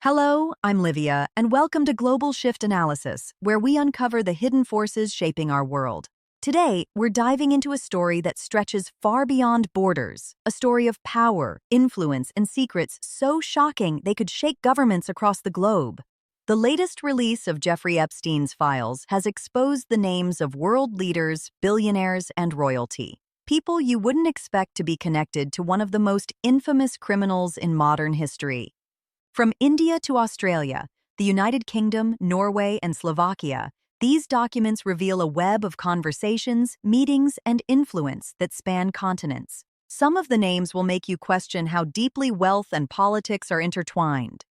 Hello, I'm Livia, and welcome to Global Shift Analysis, where we uncover the hidden forces shaping our world. Today, we're diving into a story that stretches far beyond borders, a story of power, influence, and secrets so shocking they could shake governments across the globe. The latest release of Jeffrey Epstein's files has exposed the names of world leaders, billionaires, and royalty. People you wouldn't expect to be connected to one of the most infamous criminals in modern history. From India to Australia, the United Kingdom, Norway, and Slovakia, these documents reveal a web of conversations, meetings, and influence that span continents. Some of the names will make you question how deeply wealth and politics are intertwined.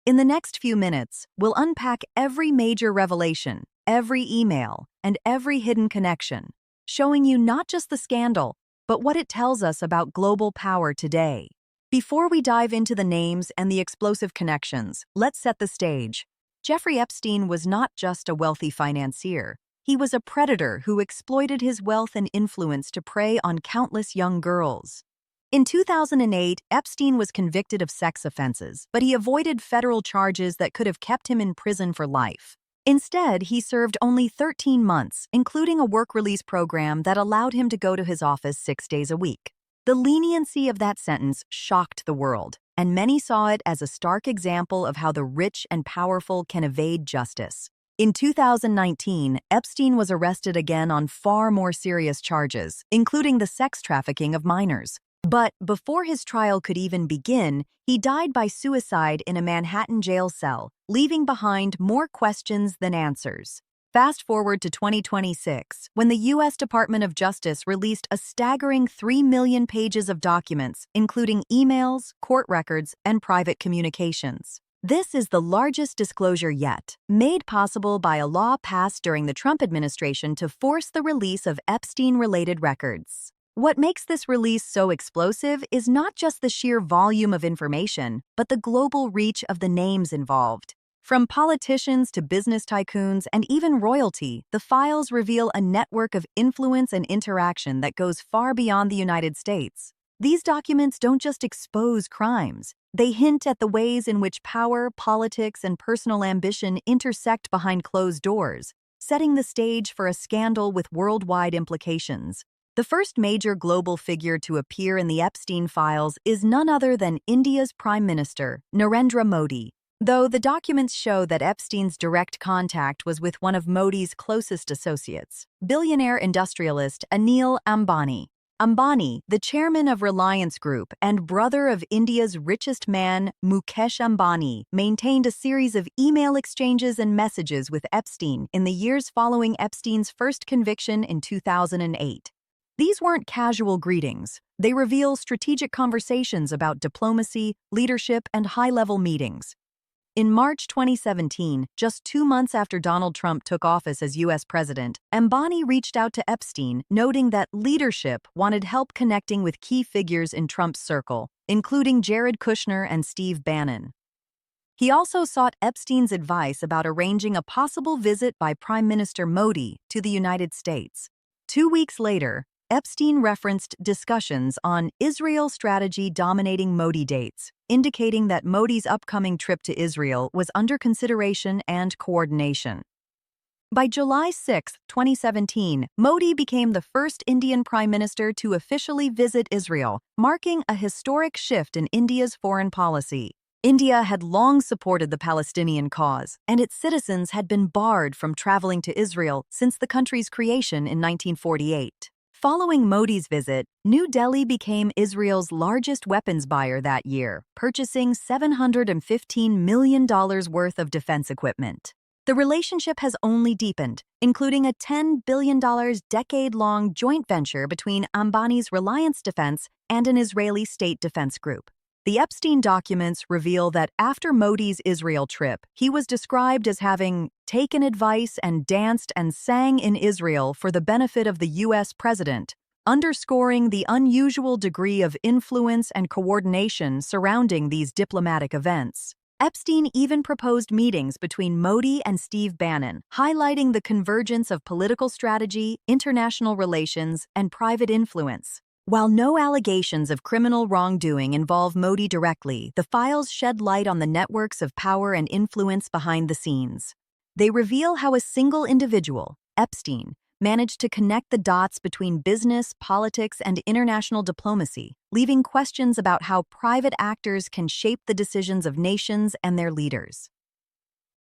In the next few minutes, we'll unpack every major revelation, every email, and every hidden connection, showing you not just the scandal, but what it tells us about global power today. Before we dive into the names and the explosive connections, let's set the stage. Jeffrey Epstein was not just a wealthy financier. He was a predator who exploited his wealth and influence to prey on countless young girls. In 2008, Epstein was convicted of sex offenses, but he avoided federal charges that could have kept him in prison for life. Instead, he served only 13 months, including a work release program that allowed him to go to his office 6 days a week. The leniency of that sentence shocked the world, and many saw it as a stark example of how the rich and powerful can evade justice. In 2019, Epstein was arrested again on far more serious charges, including the sex trafficking of minors. But before his trial could even begin, he died by suicide in a Manhattan jail cell, leaving behind more questions than answers. Fast forward to 2026, when the U.S. Department of Justice released a staggering 3 million pages of documents, including emails, court records, and private communications. This is the largest disclosure yet, made possible by a law passed during the Trump administration to force the release of Epstein-related records. What makes this release so explosive is not just the sheer volume of information, but the global reach of the names involved. From politicians to business tycoons and even royalty, the files reveal a network of influence and interaction that goes far beyond the United States. These documents don't just expose crimes. They hint at the ways in which power, politics, and personal ambition intersect behind closed doors, setting the stage for a scandal with worldwide implications. The first major global figure to appear in the Epstein files is none other than India's Prime Minister, Narendra Modi. Though the documents show that Epstein's direct contact was with one of Modi's closest associates, billionaire industrialist Anil Ambani. Ambani, the chairman of Reliance Group and brother of India's richest man, Mukesh Ambani, maintained a series of email exchanges and messages with Epstein in the years following Epstein's first conviction in 2008. These weren't casual greetings. They reveal strategic conversations about diplomacy, leadership, and high-level meetings. In March 2017, just 2 months after Donald Trump took office as U.S. president, Ambani reached out to Epstein, noting that leadership wanted help connecting with key figures in Trump's circle, including Jared Kushner and Steve Bannon. He also sought Epstein's advice about arranging a possible visit by Prime Minister Modi to the United States. 2 weeks later, Epstein referenced discussions on Israel strategy dominating Modi dates, indicating that Modi's upcoming trip to Israel was under consideration and coordination. By July 6, 2017, Modi became the first Indian prime minister to officially visit Israel, marking a historic shift in India's foreign policy. India had long supported the Palestinian cause, and its citizens had been barred from traveling to Israel since the country's creation in 1948. Following Modi's visit, New Delhi became Israel's largest weapons buyer that year, purchasing $715 million worth of defense equipment. The relationship has only deepened, including a $10 billion decade-long joint venture between Ambani's Reliance Defense and an Israeli state defense group. The Epstein documents reveal that after Modi's Israel trip, he was described as having taken advice and danced and sang in Israel for the benefit of the U.S. president, underscoring the unusual degree of influence and coordination surrounding these diplomatic events. Epstein even proposed meetings between Modi and Steve Bannon, highlighting the convergence of political strategy, international relations, and private influence. While no allegations of criminal wrongdoing involve Modi directly, the files shed light on the networks of power and influence behind the scenes. They reveal how a single individual, Epstein, managed to connect the dots between business, politics, and international diplomacy, leaving questions about how private actors can shape the decisions of nations and their leaders.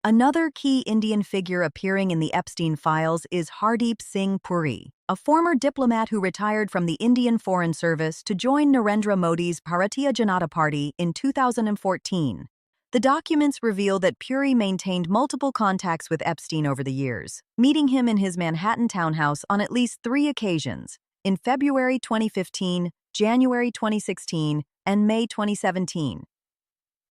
Another key Indian figure appearing in the Epstein files is Hardeep Singh Puri, a former diplomat who retired from the Indian Foreign Service to join Narendra Modi's Bharatiya Janata Party in 2014. The documents reveal that Puri maintained multiple contacts with Epstein over the years, meeting him in his Manhattan townhouse on at least 3 occasions, in February 2015, January 2016, and May 2017.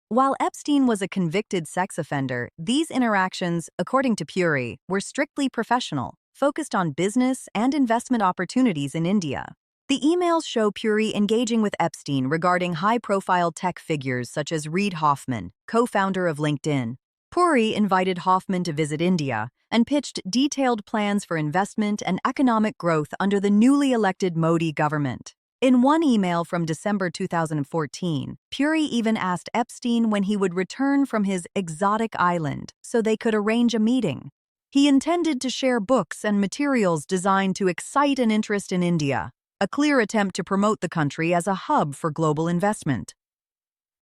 While Epstein was a convicted sex offender, these interactions, according to Puri, were strictly professional, focused on business and investment opportunities in India. The emails show Puri engaging with Epstein regarding high-profile tech figures such as Reid Hoffman, co-founder of LinkedIn. Puri invited Hoffman to visit India and pitched detailed plans for investment and economic growth under the newly elected Modi government. In one email from December 2014, Puri even asked Epstein when he would return from his exotic island so they could arrange a meeting. He intended to share books and materials designed to excite an interest in India, a clear attempt to promote the country as a hub for global investment.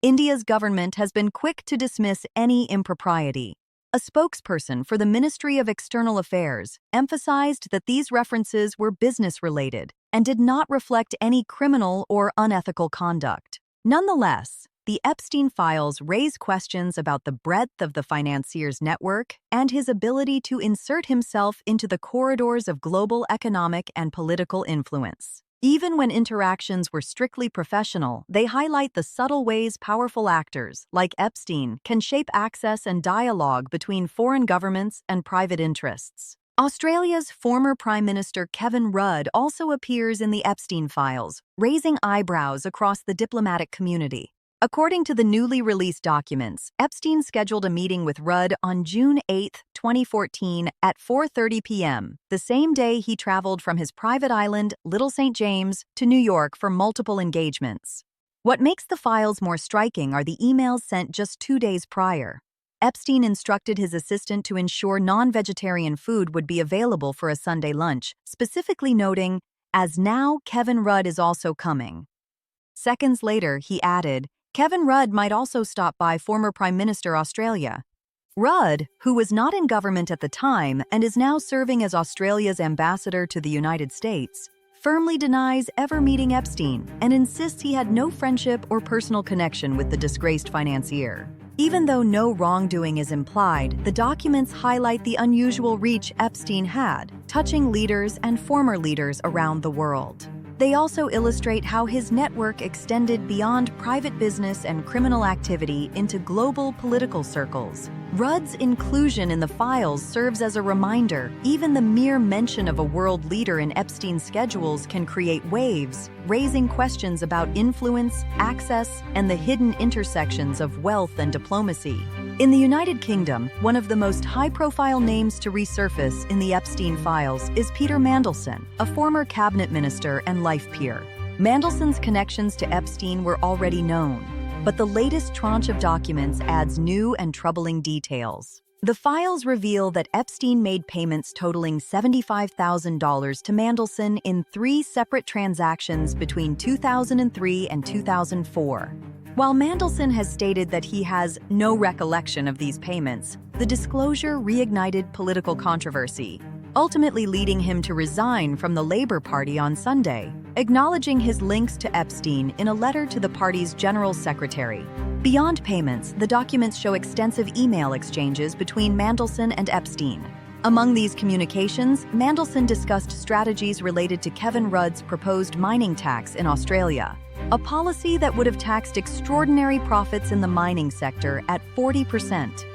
India's government has been quick to dismiss any impropriety. A spokesperson for the Ministry of External Affairs emphasized that these references were business-related and did not reflect any criminal or unethical conduct. Nonetheless, the Epstein files raise questions about the breadth of the financier's network and his ability to insert himself into the corridors of global economic and political influence. Even when interactions were strictly professional, they highlight the subtle ways powerful actors, like Epstein, can shape access and dialogue between foreign governments and private interests. Australia's former Prime Minister Kevin Rudd also appears in the Epstein files, raising eyebrows across the diplomatic community. According to the newly released documents, Epstein scheduled a meeting with Rudd on June 8, 2014 at 4:30 p.m., the same day he traveled from his private island, Little St. James, to New York for multiple engagements. What makes the files more striking are the emails sent just 2 days prior. Epstein instructed his assistant to ensure non-vegetarian food would be available for a Sunday lunch, specifically noting, "As now, Kevin Rudd is also coming." Seconds later, he added, Kevin Rudd might also stop by former Prime Minister Australia. Rudd, who was not in government at the time and is now serving as Australia's ambassador to the United States, firmly denies ever meeting Epstein and insists he had no friendship or personal connection with the disgraced financier. Even though no wrongdoing is implied, the documents highlight the unusual reach Epstein had, touching leaders and former leaders around the world. They also illustrate how his network extended beyond private business and criminal activity into global political circles. Rudd's inclusion in the files serves as a reminder, even the mere mention of a world leader in Epstein's schedules can create waves, raising questions about influence, access, and the hidden intersections of wealth and diplomacy. In the United Kingdom, one of the most high-profile names to resurface in the Epstein files is Peter Mandelson, a former cabinet minister and life peer. Mandelson's connections to Epstein were already known, but the latest tranche of documents adds new and troubling details. The files reveal that Epstein made payments totaling $75,000 to Mandelson in 3 separate transactions between 2003 and 2004. While Mandelson has stated that he has no recollection of these payments, the disclosure reignited political controversy, ultimately leading him to resign from the Labour Party on Sunday, acknowledging his links to Epstein in a letter to the party's general secretary. Beyond payments, the documents show extensive email exchanges between Mandelson and Epstein. Among these communications, Mandelson discussed strategies related to Kevin Rudd's proposed mining tax in Australia, a policy that would have taxed extraordinary profits in the mining sector at 40%.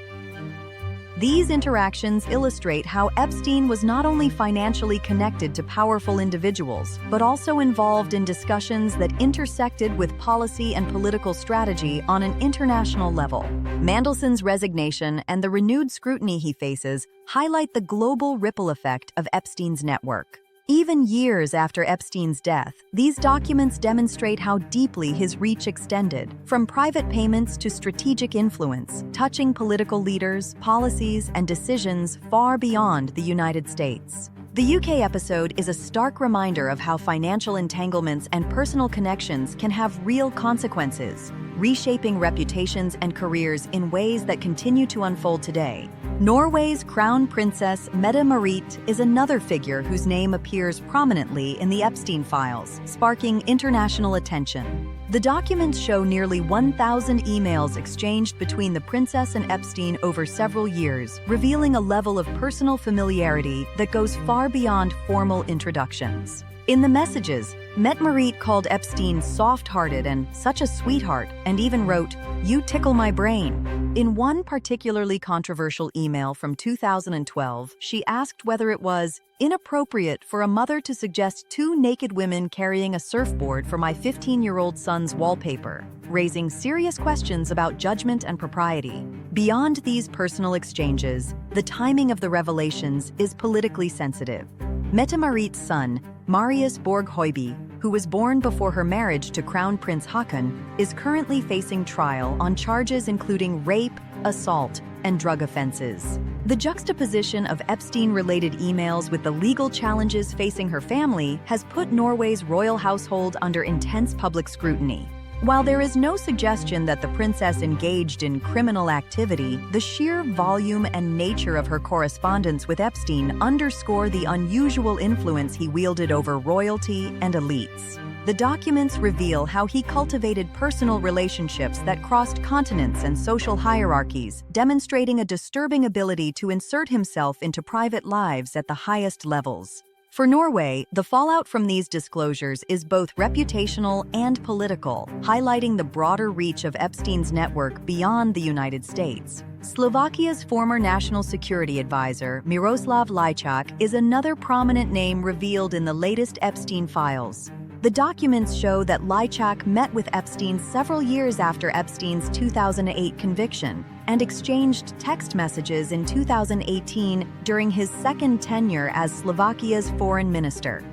These interactions illustrate how Epstein was not only financially connected to powerful individuals, but also involved in discussions that intersected with policy and political strategy on an international level. Mandelson's resignation and the renewed scrutiny he faces highlight the global ripple effect of Epstein's network. Even years after Epstein's death, these documents demonstrate how deeply his reach extended, from private payments to strategic influence, touching political leaders, policies, and decisions far beyond the United States. The UK episode is a stark reminder of how financial entanglements and personal connections can have real consequences, reshaping reputations and careers in ways that continue to unfold today. Norway's crown princess Mette Marit is another figure whose name appears prominently in the Epstein files, sparking international attention. The documents show nearly 1,000 emails exchanged between the princess and Epstein over several years, revealing a level of personal familiarity that goes far beyond formal introductions. In the messages, Mette Marit called Epstein soft-hearted and such a sweetheart, and even wrote, "You tickle my brain." In one particularly controversial email from 2012, she asked whether it was inappropriate for a mother to suggest two naked women carrying a surfboard for my 15-year-old son's wallpaper, raising serious questions about judgment and propriety. Beyond these personal exchanges, the timing of the revelations is politically sensitive. Mette Marit's son, Marius Borg-Høiby, who was born before her marriage to Crown Prince Haakon, is currently facing trial on charges including rape, assault, and drug offenses. The juxtaposition of Epstein-related emails with the legal challenges facing her family has put Norway's royal household under intense public scrutiny. While there is no suggestion that the princess engaged in criminal activity, the sheer volume and nature of her correspondence with Epstein underscore the unusual influence he wielded over royalty and elites. The documents reveal how he cultivated personal relationships that crossed continents and social hierarchies, demonstrating a disturbing ability to insert himself into private lives at the highest levels. For Norway, the fallout from these disclosures is both reputational and political, highlighting the broader reach of Epstein's network beyond the United States. Slovakia's former national security advisor, Miroslav Lajčák, is another prominent name revealed in the latest Epstein files. The documents show that Lajčák met with Epstein several years after Epstein's 2008 conviction and exchanged text messages in 2018 during his second tenure as Slovakia's foreign minister.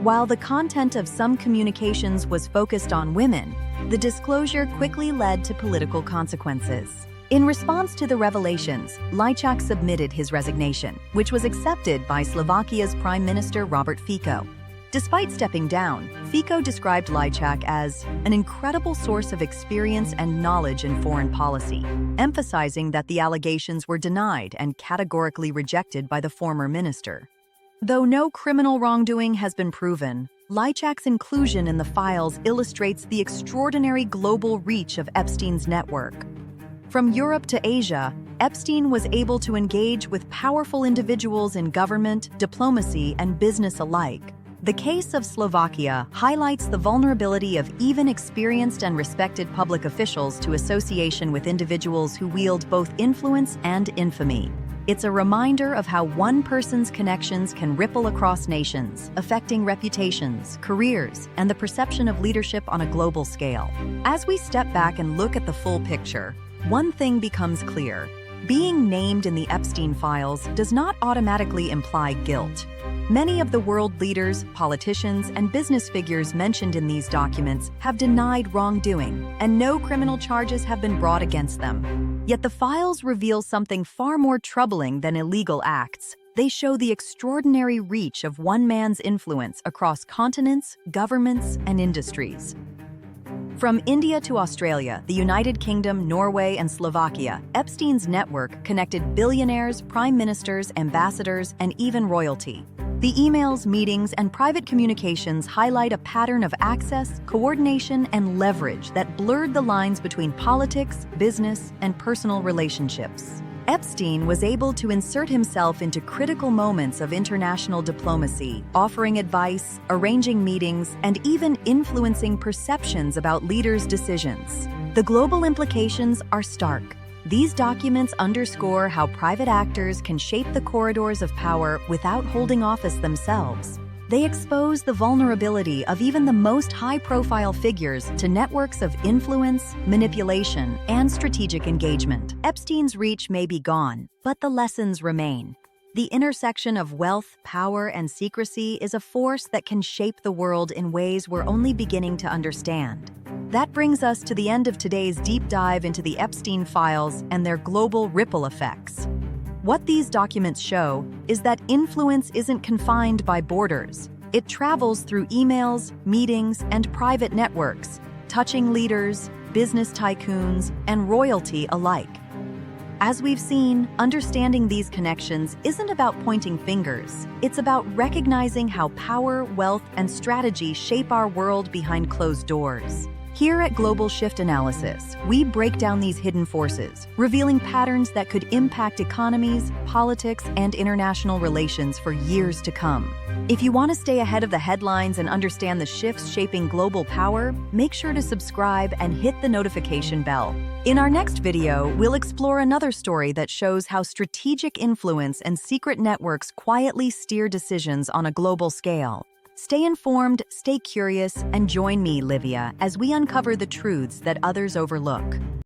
While the content of some communications was focused on women, the disclosure quickly led to political consequences. In response to the revelations, Lajčák submitted his resignation, which was accepted by Slovakia's Prime Minister Robert Fico. Despite stepping down, Fico described Lajčák as an incredible source of experience and knowledge in foreign policy, emphasizing that the allegations were denied and categorically rejected by the former minister. Though no criminal wrongdoing has been proven, Lajčák's inclusion in the files illustrates the extraordinary global reach of Epstein's network. From Europe to Asia, Epstein was able to engage with powerful individuals in government, diplomacy, and business alike. The case of Slovakia highlights the vulnerability of even experienced and respected public officials to association with individuals who wield both influence and infamy. It's a reminder of how one person's connections can ripple across nations, affecting reputations, careers, and the perception of leadership on a global scale. As we step back and look at the full picture, one thing becomes clear. Being named in the Epstein files does not automatically imply guilt. Many of the world leaders, politicians, and business figures mentioned in these documents have denied wrongdoing, and no criminal charges have been brought against them. Yet the files reveal something far more troubling than illegal acts. They show the extraordinary reach of one man's influence across continents, governments, and industries. From India to Australia, the United Kingdom, Norway, and Slovakia, Epstein's network connected billionaires, prime ministers, ambassadors, and even royalty. The emails, meetings, and private communications highlight a pattern of access, coordination, and leverage that blurred the lines between politics, business, and personal relationships. Epstein was able to insert himself into critical moments of international diplomacy, offering advice, arranging meetings, and even influencing perceptions about leaders' decisions. The global implications are stark. These documents underscore how private actors can shape the corridors of power without holding office themselves. They expose the vulnerability of even the most high-profile figures to networks of influence, manipulation, and strategic engagement. Epstein's reach may be gone, but the lessons remain. The intersection of wealth, power, and secrecy is a force that can shape the world in ways we're only beginning to understand. That brings us to the end of today's deep dive into the Epstein files and their global ripple effects. What these documents show is that influence isn't confined by borders. It travels through emails, meetings, and private networks, touching leaders, business tycoons, and royalty alike. As we've seen, understanding these connections isn't about pointing fingers. It's about recognizing how power, wealth, and strategy shape our world behind closed doors. Here at Global Shift Analysis, we break down these hidden forces, revealing patterns that could impact economies, politics, and international relations for years to come. If you want to stay ahead of the headlines and understand the shifts shaping global power, make sure to subscribe and hit the notification bell. In our next video, we'll explore another story that shows how strategic influence and secret networks quietly steer decisions on a global scale. Stay informed, stay curious, and join me, Livia, as we uncover the truths that others overlook.